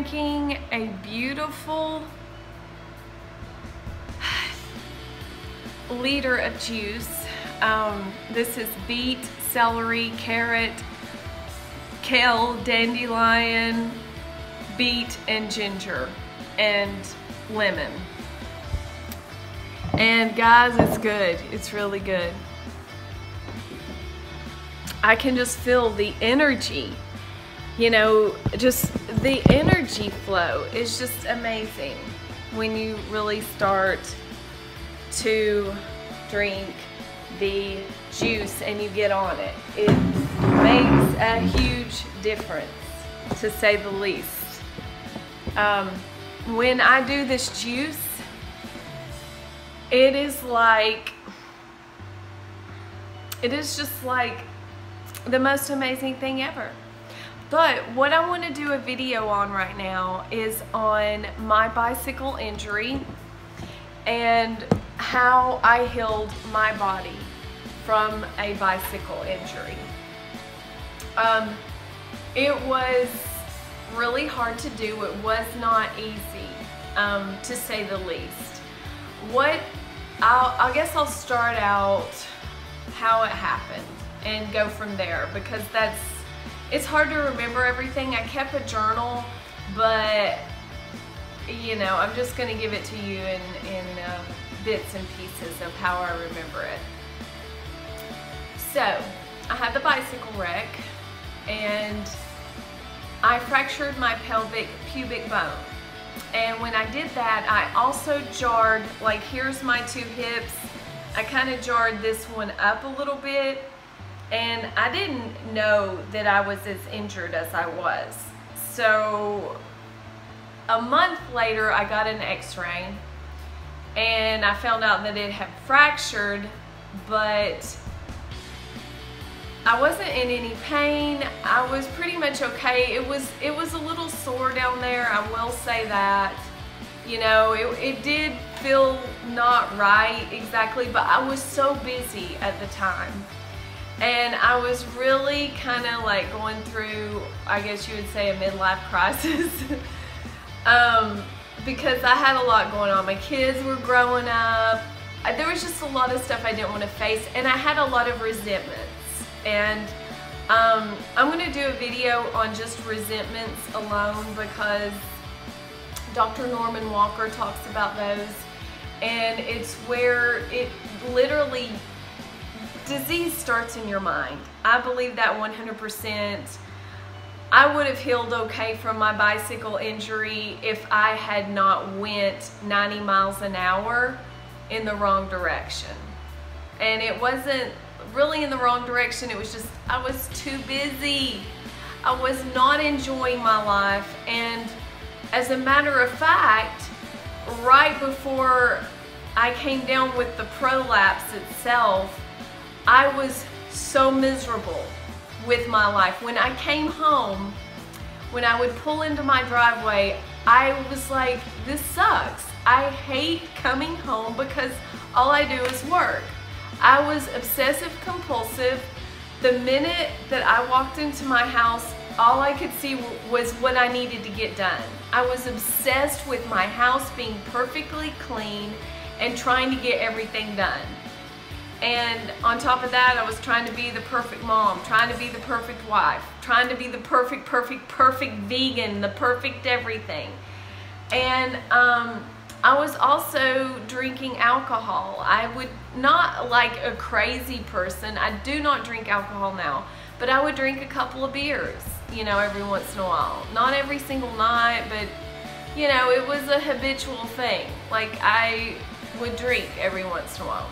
drinking a beautiful liter of juice. This is beet, celery, carrot, kale, dandelion, beet, and ginger, and lemon. And guys, it's good. It's really good. I can just feel the energy, you know, just the energy flow is just amazing when you really start to drink the juice and you get on it. It makes a huge difference, to say the least. When I do this juice, it is just like the most amazing thing ever. But what I want to do a video on right now is on my bicycle injury and how I healed my body from a bicycle injury. It was really hard to do. It was not easy, to say the least. I guess I'll start out how it happened and go from there, because it's hard to remember everything. I kept a journal, but you know, I'm just gonna give it to you in bits and pieces of how I remember it. So I had the bicycle wreck and I fractured my pelvic pubic bone. And when I did that, I also jarred, like here's my two hips. I kind of jarred this one up a little bit, and I didn't know that I was as injured as I was. So a month later, I got an x-ray and I found out that it had fractured, but I wasn't in any pain. I was pretty much okay. It was a little sore down there, I will say that. You know, it did feel not right exactly, but I was so busy at the time. And I was really kind of like going through, I guess you would say, a midlife crisis. Because I had a lot going on. My kids were growing up. There was just a lot of stuff I didn't want to face, and I had a lot of resentments. And I'm going to do a video on just resentments alone, because Dr. Norman Walker talks about those, and it's where it literally, disease starts in your mind. I believe that 100%. I would have healed okay from my bicycle injury if I had not went 90 miles an hour in the wrong direction. And it wasn't really in the wrong direction, it was just I was too busy. I was not enjoying my life, and as a matter of fact, right before I came down with the prolapse itself, I was so miserable with my life. When I came home, when I would pull into my driveway, I was like, this sucks. I hate coming home because all I do is work. I was obsessive compulsive. The minute that I walked into my house, all I could see was what I needed to get done. I was obsessed with my house being perfectly clean and trying to get everything done. And on top of that, I was trying to be the perfect mom, trying to be the perfect wife, trying to be the perfect vegan, the perfect everything. And I was also drinking alcohol. I would not, like a crazy person, I do not drink alcohol now, but I would drink a couple of beers, you know, every once in a while. Not every single night, but you know, it was a habitual thing. Like I would drink every once in a while.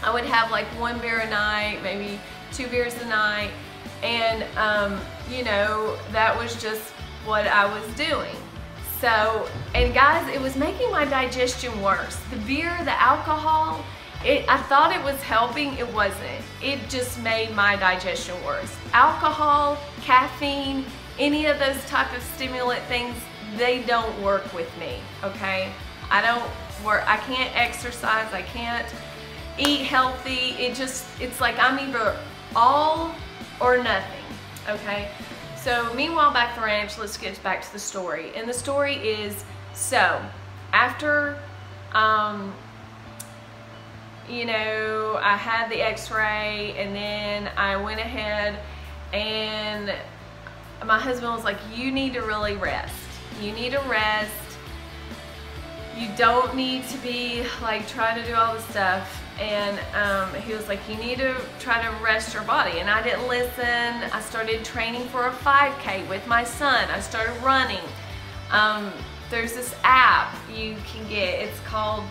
I would have like 1 beer a night, maybe 2 beers a night, and you know, that was just what I was doing. So, and guys, it was making my digestion worse. The beer, the alcohol, I thought it was helping, it wasn't. It just made my digestion worse. Alcohol, caffeine, any of those type of stimulant things, they don't work with me, okay? I can't exercise, I can't eat healthy. It's like I'm either all or nothing, okay? So meanwhile, back at the ranch, let's get back to the story. And the story is, so after, you know, I had the x-ray, and then I went ahead and my husband was like, you need to really rest. You need to rest. You don't need to be like trying to do all this stuff. And he was like, you need to try to rest your body. And I didn't listen. I started training for a 5K with my son. I started running. There's this app you can get. It's called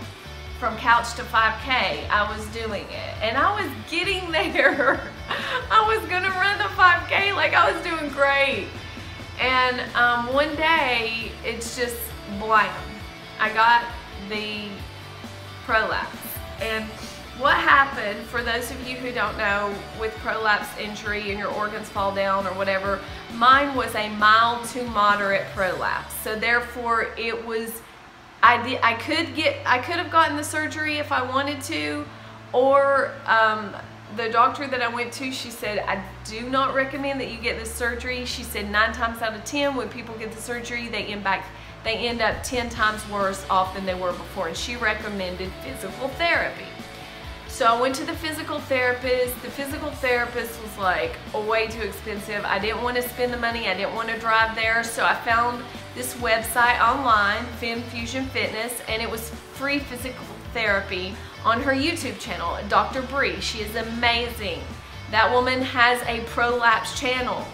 From Couch to 5K. I was doing it. And I was getting there. I was gonna run the 5K, like I was doing great. And one day, it's just blam. I got the prolapse. And what happened, for those of you who don't know, with prolapse injury and your organs fall down or whatever, mine was a mild to moderate prolapse. So therefore it was, I could have gotten the surgery if I wanted to, or the doctor that I went to, she said, I do not recommend that you get this surgery. She said 9 times out of 10 when people get the surgery, they end up 10 times worse off than they were before, and she recommended physical therapy. So I went to the physical therapist. The physical therapist was like, way too expensive. I didn't want to spend the money. I didn't want to drive there. So I found this website online, Fem Fusion Fitness, and it was free physical therapy on her YouTube channel, Dr. Bree. She is amazing. That woman has a prolapse channel.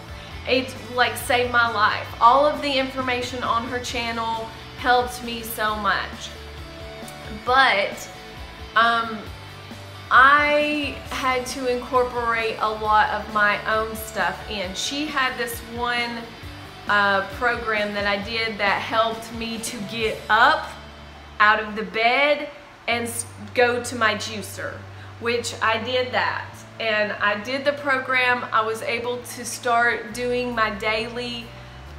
It like saved my life. All of the information on her channel helped me so much. But I had to incorporate a lot of my own stuff in. She had this one program that I did that helped me to get up out of the bed and go to my juicer, which I did that. And I did the program. I was able to start doing my daily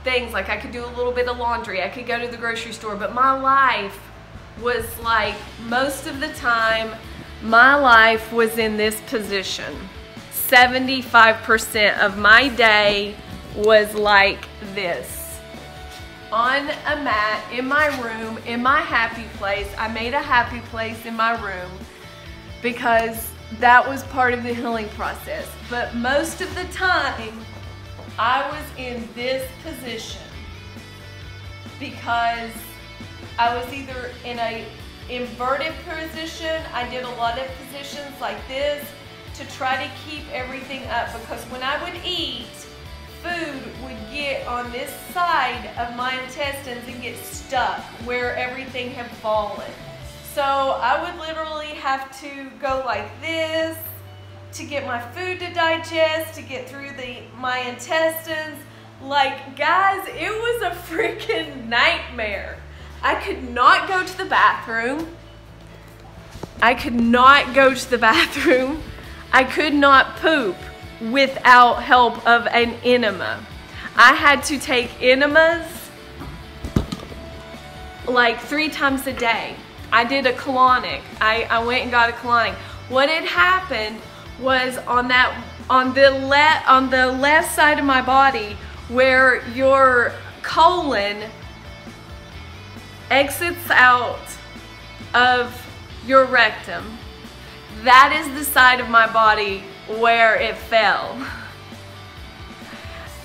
things, like I could do a little bit of laundry, I could go to the grocery store, but my life was like, most of the time, my life was in this position. 75% of my day was like this. On a mat, in my room, in my happy place. I made a happy place in my room because that was part of the healing process. But most of the time, I was in this position because I was either in a inverted position. I did a lot of positions like this to try to keep everything up, because when I would eat, food would get on this side of my intestines and get stuck where everything had fallen. So I would literally have to go like this to get my food to digest, to get through my intestines. Like, guys, it was a freaking nightmare. I could not go to the bathroom. I could not go to the bathroom. I could not poop without help of an enema. I had to take enemas like 3 times a day. I did a colonic. I went and got a colonic. What had happened was on the left side of my body, where your colon exits out of your rectum, that is the side of my body where it fell.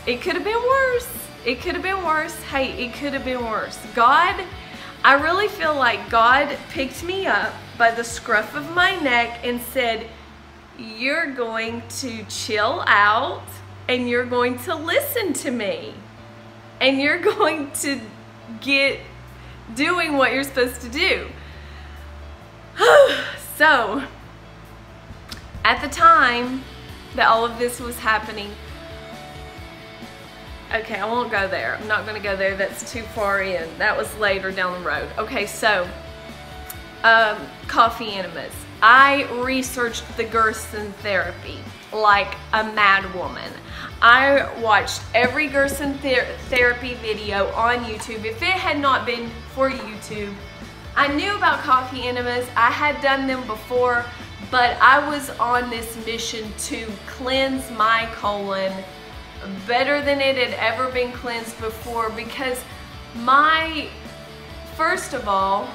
It could have been worse. It could have been worse. Hey, it could have been worse. God, I really feel like God picked me up by the scruff of my neck and said, you're going to chill out and you're going to listen to me and you're going to get doing what you're supposed to do. So, at the time that all of this was happening, okay, I won't go there. I'm not gonna go there, that's too far in. That was later down the road. Okay, so, coffee enemas. I researched the Gerson therapy like a mad woman. I watched every Gerson therapy video on YouTube. If it had not been for YouTube, I knew about coffee enemas. I had done them before, but I was on this mission to cleanse my colon better than it had ever been cleansed before, because first of all,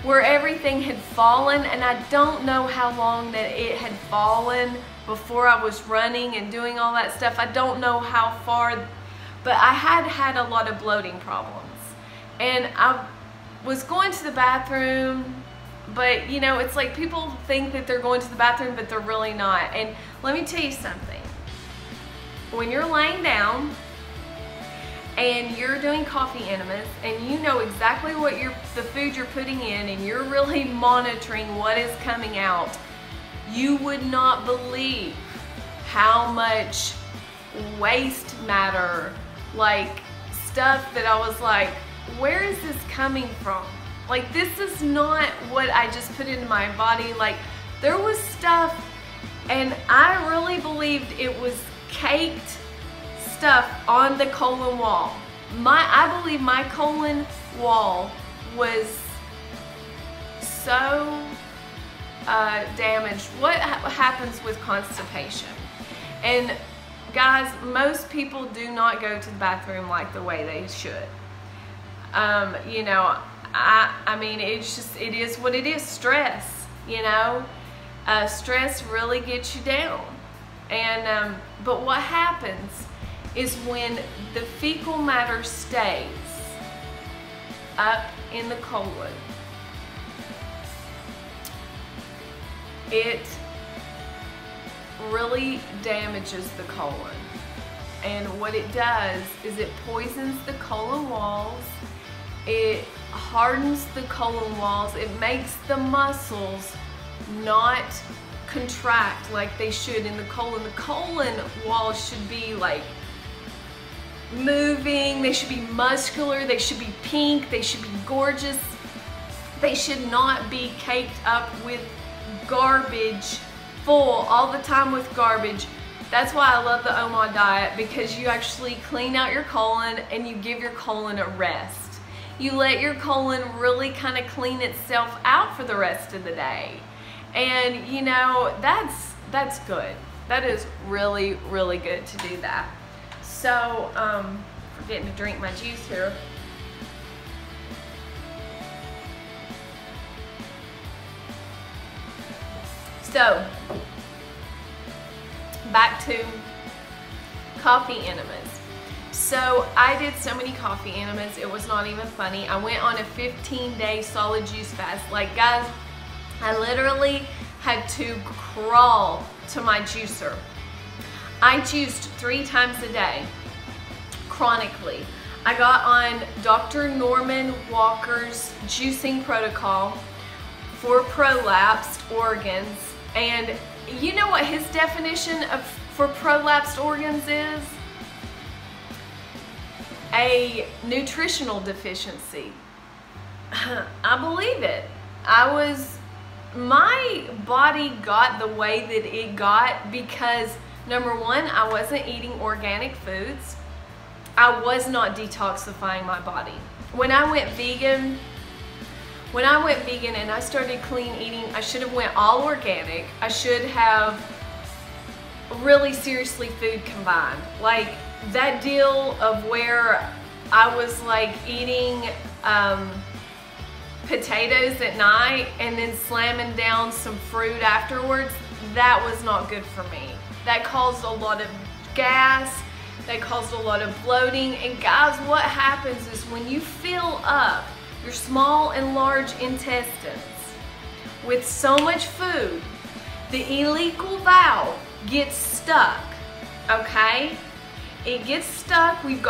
where everything had fallen, and I don't know how long that it had fallen before I was running and doing all that stuff. I don't know how far, but I had a lot of bloating problems. And I was going to the bathroom, but you know, it's like people think that they're going to the bathroom, but they're really not. And let me tell you something. When you're laying down and you're doing coffee enemas and you know exactly what the food you're putting in, and you're really monitoring what is coming out, you would not believe how much waste matter, like stuff that I was like, where is this coming from? Like, this is not what I just put into my body. Like, there was stuff, and I really believed it was caked stuff on the colon wall. I believe my colon wall was so damaged. What happens with constipation? And guys, most people do not go to the bathroom like the way they should. You know, I mean, it is what it is. Stress, you know, stress really gets you down. And but what happens is when the fecal matter stays up in the colon, it really damages the colon. And what it does is it poisons the colon walls, it hardens the colon walls, it makes the muscles not contract like they should in the colon. The colon walls should be like moving, they should be muscular, they should be pink, they should be gorgeous. They should not be caked up with garbage, full all the time with garbage. That's why I love the OMA diet, because you actually clean out your colon and you give your colon a rest. You let your colon really kind of clean itself out for the rest of the day. And you know, that's good. That is really, really good to do that. So, forgetting to drink my juice here. So, back to coffee enemas. So I did so many coffee enemas, it was not even funny. I went on a 15-day solid juice fast. Like, guys, I literally had to crawl to my juicer. I juiced 3 times a day, chronically. I got on Dr. Norman Walker's juicing protocol for prolapsed organs. And you know what his definition for prolapsed organs is? A nutritional deficiency. I believe it. My body got the way that it got because, number one, I wasn't eating organic foods. I was not detoxifying my body. When I went vegan and I started clean eating, I should have went all organic. I should have really seriously food combined. Like that deal of where I was like eating potatoes at night and then slamming down some fruit afterwards, that was not good for me. That caused a lot of gas, that caused a lot of bloating. And guys, what happens is when you fill up your small and large intestines with so much food, the ileal valve gets stuck, okay? It gets stuck. You've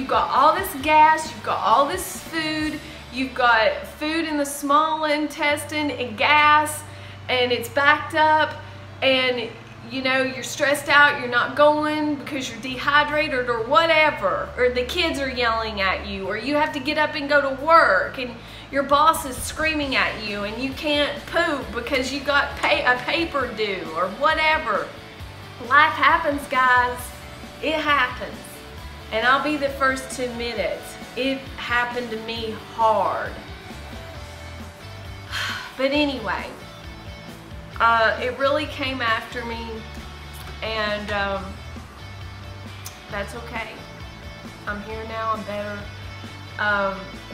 got all this gas, you've got all this food, you've got food in the small intestine and gas, and it's backed up, and you know, you're stressed out, you're not going because you're dehydrated or whatever, or the kids are yelling at you, or you have to get up and go to work, and your boss is screaming at you, and you can't poop because you got a paper due, or whatever. Life happens, guys. It happens. And I'll be the first to admit it. It happened to me hard. But anyway, it really came after me, and That's okay. I'm here now, I'm better.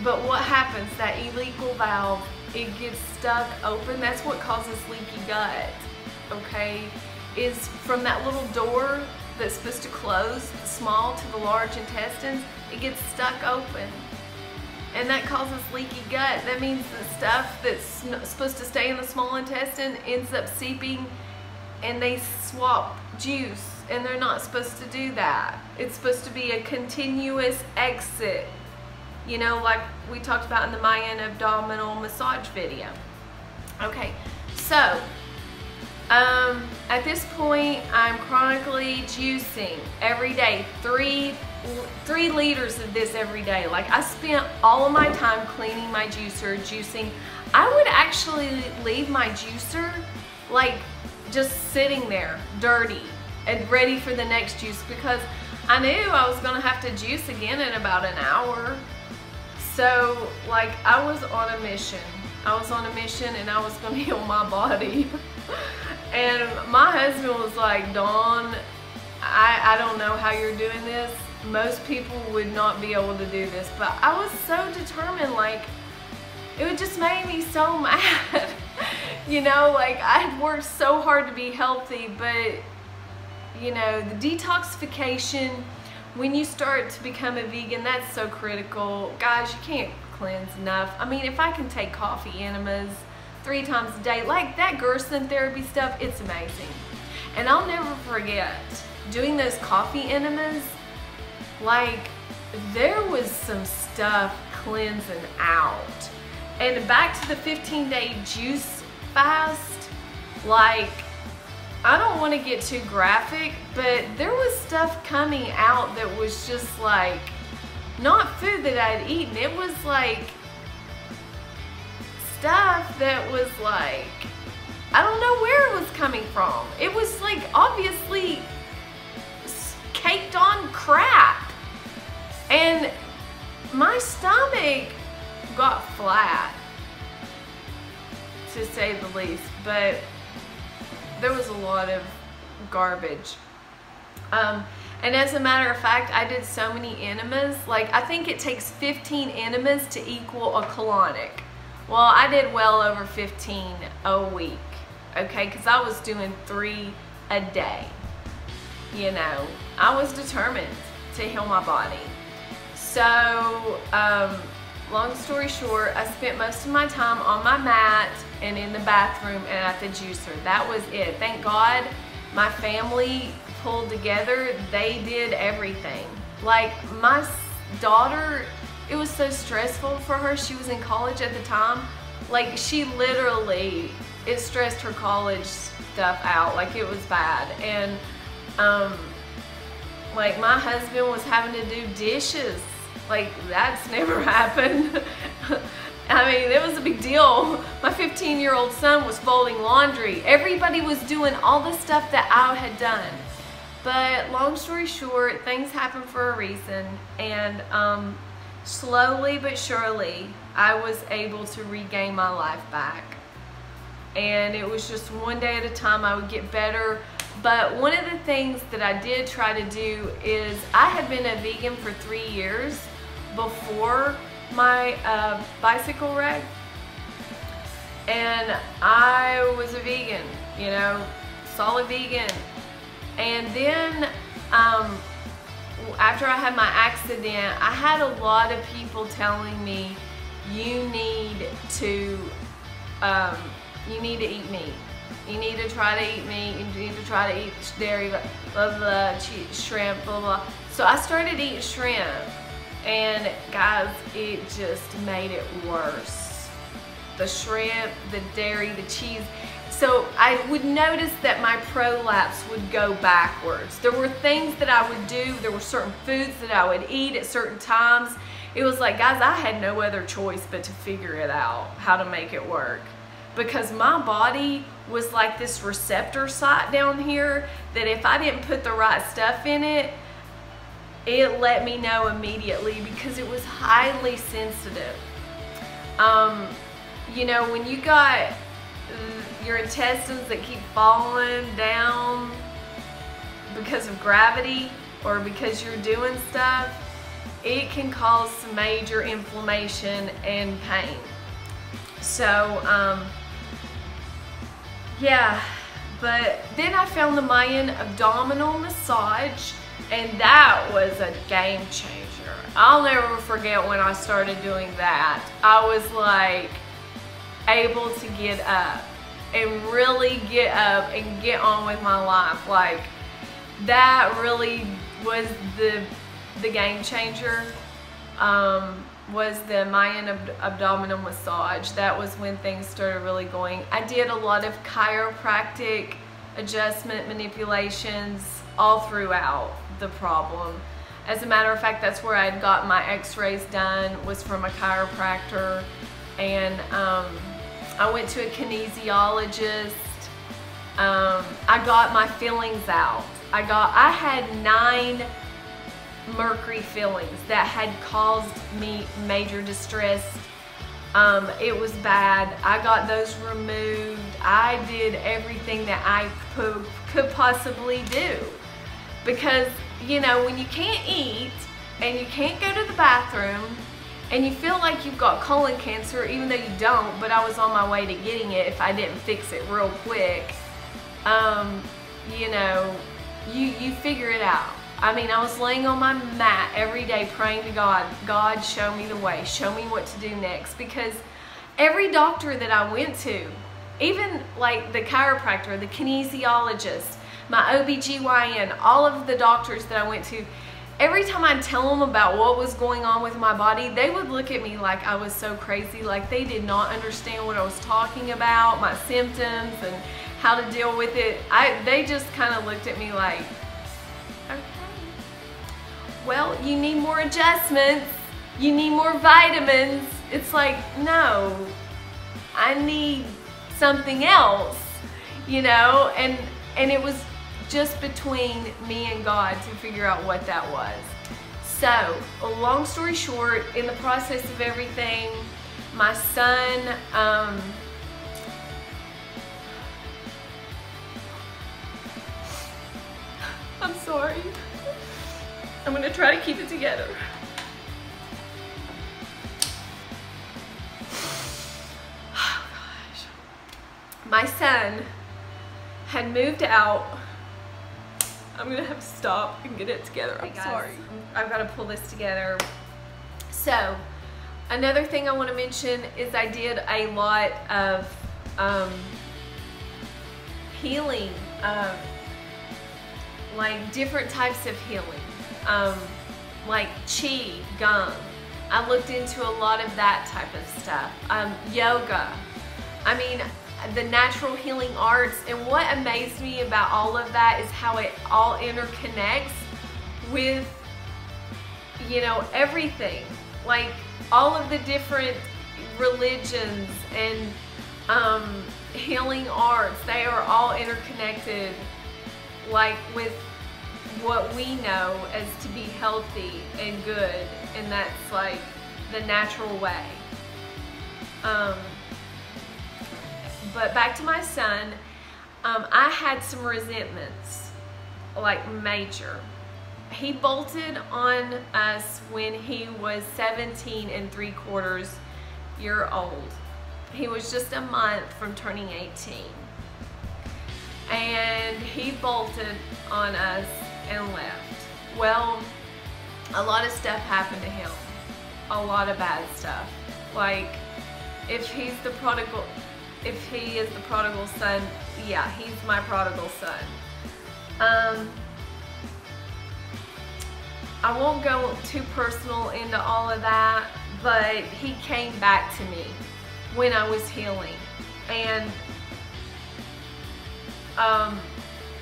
But what happens, that iliacal valve, it gets stuck open. That's what causes leaky gut, okay? Is from that little door that's supposed to close, the small to the large intestines, it gets stuck open. And that causes leaky gut. That means the stuff that's supposed to stay in the small intestine ends up seeping, and they swap juice, and they're not supposed to do that. It's supposed to be a continuous exit, you know, like we talked about in the Mayan abdominal massage video. Okay, so at this point, I'm chronically juicing every day, 3 liters of this every day. Like, I spent all of my time cleaning my juicer, juicing. I would actually leave my juicer like just sitting there, dirty and ready for the next juice, because I knew I was gonna have to juice again in about an hour. So, like, I was on a mission. I was on a mission, and I was gonna heal my body. And my husband was like, Dawn, I don't know how you're doing this. Most people would not be able to do this. But I was so determined, like, it just made me so mad. You know, like, I had worked so hard to be healthy, but, you know, the detoxification, when you start to become a vegan, that's so critical. Guys, you can't cleanse enough. I mean, if I can take coffee enemas 3 times a day, like that Gerson therapy stuff, it's amazing. And I'll never forget doing those coffee enemas. Like, there was some stuff cleansing out. And back to the 15-day juice fast, like, I don't want to get too graphic, but there was stuff coming out that was just like, not food that I'd eaten. It was like stuff that was like, I don't know where it was coming from. It was like obviously caked on crap. And my stomach got flat, to say the least, but there was a lot of garbage. And as a matter of fact, I did so many enemas. Like, I think it takes 15 enemas to equal a colonic. Well, I did well over 15 a week, okay? Because I was doing 3 a day. You know, I was determined to heal my body. So, long story short, I spent most of my time on my mat and in the bathroom and at the juicer. That was it. Thank God my family pulled together. They did everything. Like, my daughter, it was so stressful for her. She was in college at the time. Like, she literally, it stressed her college stuff out. Like, it was bad. And like, my husband was having to do dishes. Like, that's never happened. I mean, it was a big deal. My 15-year-old son was folding laundry. Everybody was doing all the stuff that I had done. But long story short, things happen for a reason. And slowly but surely, I was able to regain my life back. And it was just one day at a time. I would get better. But one of the things that I did try to do is, I had been a vegan for 3 years before my bicycle wreck, and I was a vegan, you know, solid vegan. And then after I had my accident, I had a lot of people telling me, you need to eat meat. You need to try to eat meat. You need to try to eat dairy, blah, blah, blah, shrimp, blah, blah. So I started eating shrimp. And guys, it just made it worse. The shrimp, the dairy, the cheese. So I would notice that my prolapse would go backwards. There were things that I would do. There were certain foods that I would eat at certain times. It was like, guys, I had no other choice but to figure it out, how to make it work. Because my body was like this receptor site down here that if I didn't put the right stuff in it, it let me know immediately, because it was highly sensitive. You know, when you got your intestines that keep falling down because of gravity, or because you're doing stuff, it can cause some major inflammation and pain. So, yeah, but then I found the Mayan abdominal massage, and that was a game changer. I'll never forget when I started doing that. I was like able to get up and really get up and get on with my life. Like, that really was the game changer. Was the Mayan abdominal massage. That was when things started really going. I did a lot of chiropractic adjustment manipulations all throughout the problem. As a matter of fact, that's where I had got my x-rays done, was from a chiropractor. And I went to a kinesiologist. I got my fillings out. I had 9 mercury fillings that had caused me major distress. It was bad. I got those removed. I did everything that I could possibly do, because you know, when you can't eat and you can't go to the bathroom and you feel like you've got colon cancer, even though you don't, but I was on my way to getting it if I didn't fix it real quick, you know, you figure it out. I mean, I was laying on my mat every day praying to God, God, show me the way, show me what to do next, because every doctor that I went to, even like the chiropractor, the kinesiologist, my OBGYN, all of the doctors that I went to, every time I'd tell them about what was going on with my body, they would look at me like I was so crazy, like they did not understand what I was talking about, my symptoms and how to deal with it. They just kind of looked at me like, okay, well, you need more adjustments, you need more vitamins. It's like, no, I need something else, you know, and it was just between me and God to figure out what that was. So, a long story short, in the process of everything, my son, I'm sorry. I'm gonna try to keep it together. Oh gosh. My son had moved out. I'm gonna have to stop and get it together. I'm sorry. I've got to pull this together. So, another thing I want to mention is I did a lot of healing, like different types of healing, like chi, gum. I looked into a lot of that type of stuff. Yoga. I mean, the natural healing arts, and what amazed me about all of that is how it all interconnects with, you know, everything. Like all of the different religions and healing arts, they are all interconnected, like with what we know as to be healthy and good, and that's like the natural way. But back to my son, I had some resentments, like major. He bolted on us when he was 17 3/4 years old. He was just a month from turning 18. And he bolted on us and left. Well, a lot of stuff happened to him. A lot of bad stuff. Like, if he is the prodigal son, yeah, he's my prodigal son. I won't go too personal into all of that, but he came back to me when I was healing, and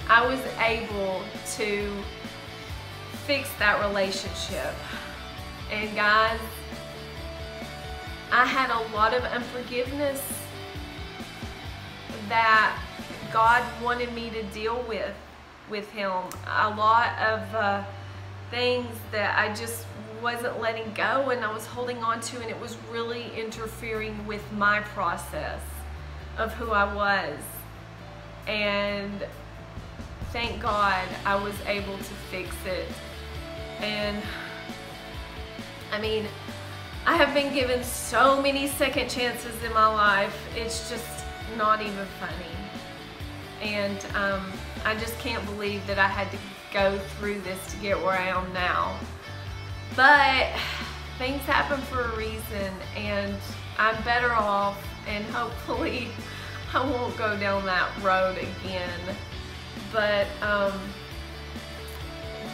I was able to fix that relationship. And guys, I had a lot of unforgiveness that God wanted me to deal with him. A lot of things that I just wasn't letting go, and I was holding on to, and it was really interfering with my process of who I was. And thank God I was able to fix it. And I mean, I have been given so many second chances in my life, it's just not even funny. And I just can't believe that I had to go through this to get where I am now. But things happen for a reason, and I'm better off, and hopefully I won't go down that road again. But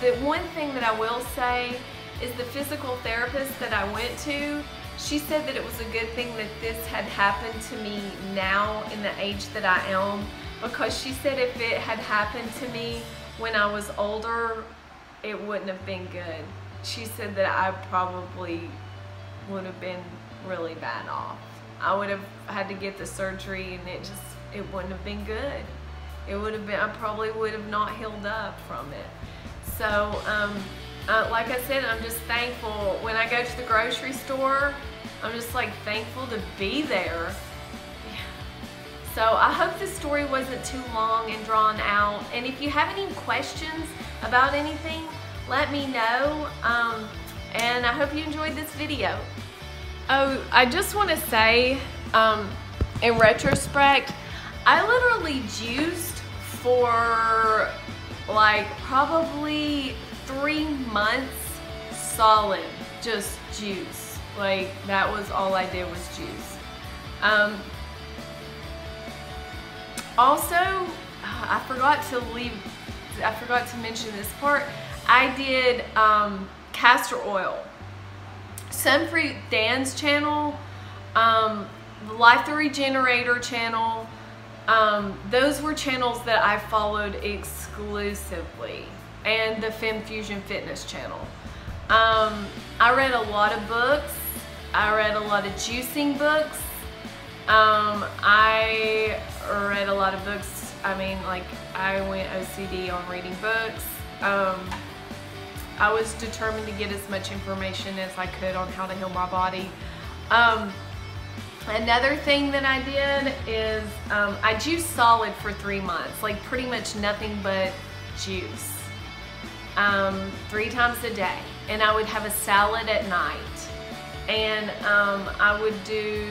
the one thing that I will say is the physical therapist that I went to, she said that it was a good thing that this had happened to me now in the age that I am, because she said if it had happened to me when I was older, it wouldn't have been good. She said that I probably would have been really bad off. I would have had to get the surgery, and it wouldn't have been good. It would have been, I probably would have not healed up from it. So, like I said, I'm just thankful. When I go to the grocery store, I'm just like thankful to be there. So I hope this story wasn't too long and drawn out. And if you have any questions about anything, let me know. And I hope you enjoyed this video. Oh, I just want to say, in retrospect, I literally juiced for like probably 3 months solid, just juice. Like that was all I did was juice. Also, I forgot to mention this part. I did castor oil. Sunfruit Dan's channel, Life the Regenerator channel, those were channels that I followed exclusively, and the Fem Fusion Fitness channel. I read a lot of books. I read a lot of juicing books. I read a lot of books. I mean, like, I went OCD on reading books. I was determined to get as much information as I could on how to heal my body. Another thing that I did is I juiced solid for 3 months, like pretty much nothing but juice, 3 times a day, and I would have a salad at night, and I would do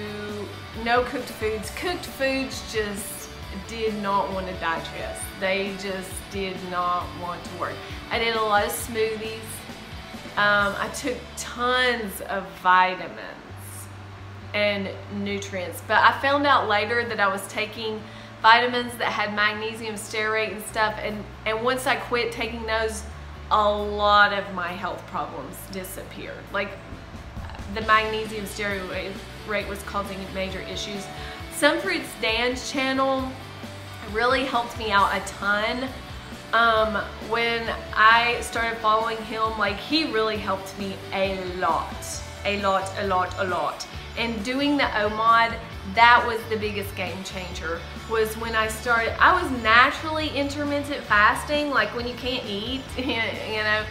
no cooked foods. Cooked foods just did not want to digest. They just did not want to work. I did a lot of smoothies. I took tons of vitamins and nutrients, but I found out later that I was taking vitamins that had magnesium stearate and stuff, and once I quit taking those, a lot of my health problems disappeared. Like, the magnesium stearate was causing major issues. Sunfruit Dan's channel really helped me out a ton. When I started following him, like, he really helped me a lot. And doing the OMOD, that was the biggest game changer. Was when I started, I was naturally intermittent fasting, like when you can't eat, you know.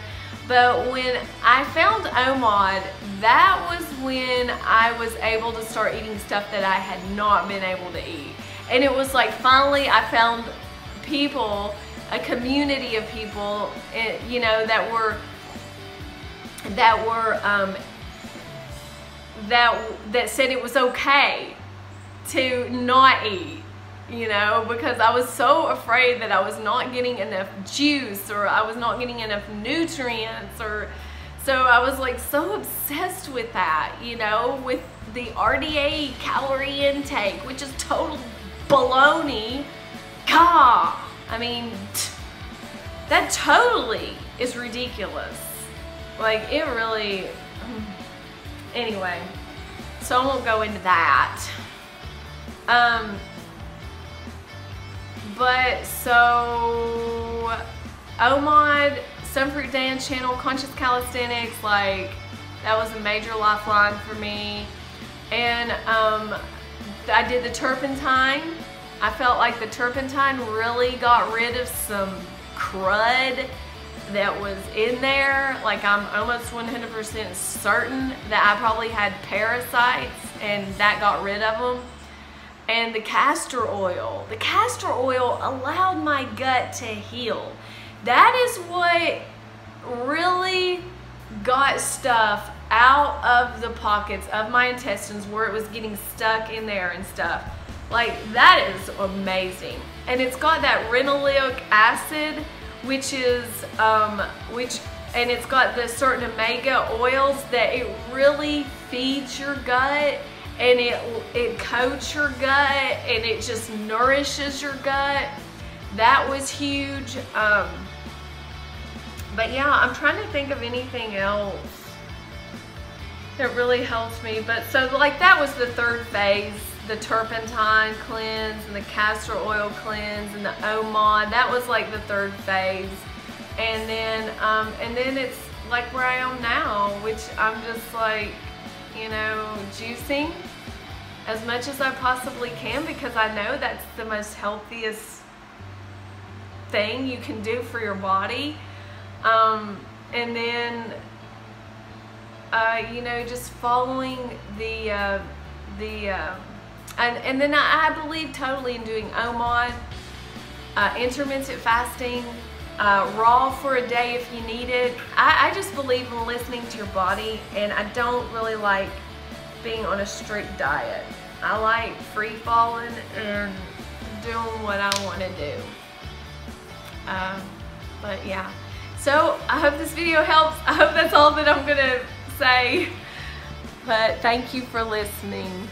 But when I found OMOD, that was when I was able to start eating stuff that I had not been able to eat. And it was like, finally I found people, a community of people, you know, that said it was okay to not eat, you know, because I was so afraid that I was not getting enough juice, or I was not getting enough nutrients, or so I was like so obsessed with that, you know, with the RDA calorie intake, which is total baloney. God, I mean, that totally is ridiculous. Like, it really, anyway, so I won't go into that. But so OMOD, Sunfruit Dan's channel, Conscious Calisthenics, like, that was a major lifeline for me. And I did the turpentine. I felt like the turpentine really got rid of some crud that was in there. Like, I'm almost 100% certain that I probably had parasites, and that got rid of them. and the castor oil. The castor oil allowed my gut to heal. That is what really got stuff out of the pockets of my intestines where it was getting stuck in there and stuff. Like, that is amazing. And it's got that renoleic acid, which is, and it's got the certain omega oils that it really feeds your gut, and it coats your gut, and it just nourishes your gut. That was huge. But yeah, I'm trying to think of anything else that really helps me. But so like that was the third phase, the turpentine cleanse and the castor oil cleanse and the OMOD. That was like the third phase. And then it's like where I am now, which I'm just like, you know, juicing as much as I possibly can, because I know that's the most healthiest thing you can do for your body. And then you know, just following and then I believe totally in doing OMOD, intermittent fasting, raw for a day if you need it. I just believe in listening to your body, and I don't really like being on a strict diet. I like free falling and doing what I want to do. But yeah, so I hope this video helps. I hope that's all that I'm gonna say, but thank you for listening.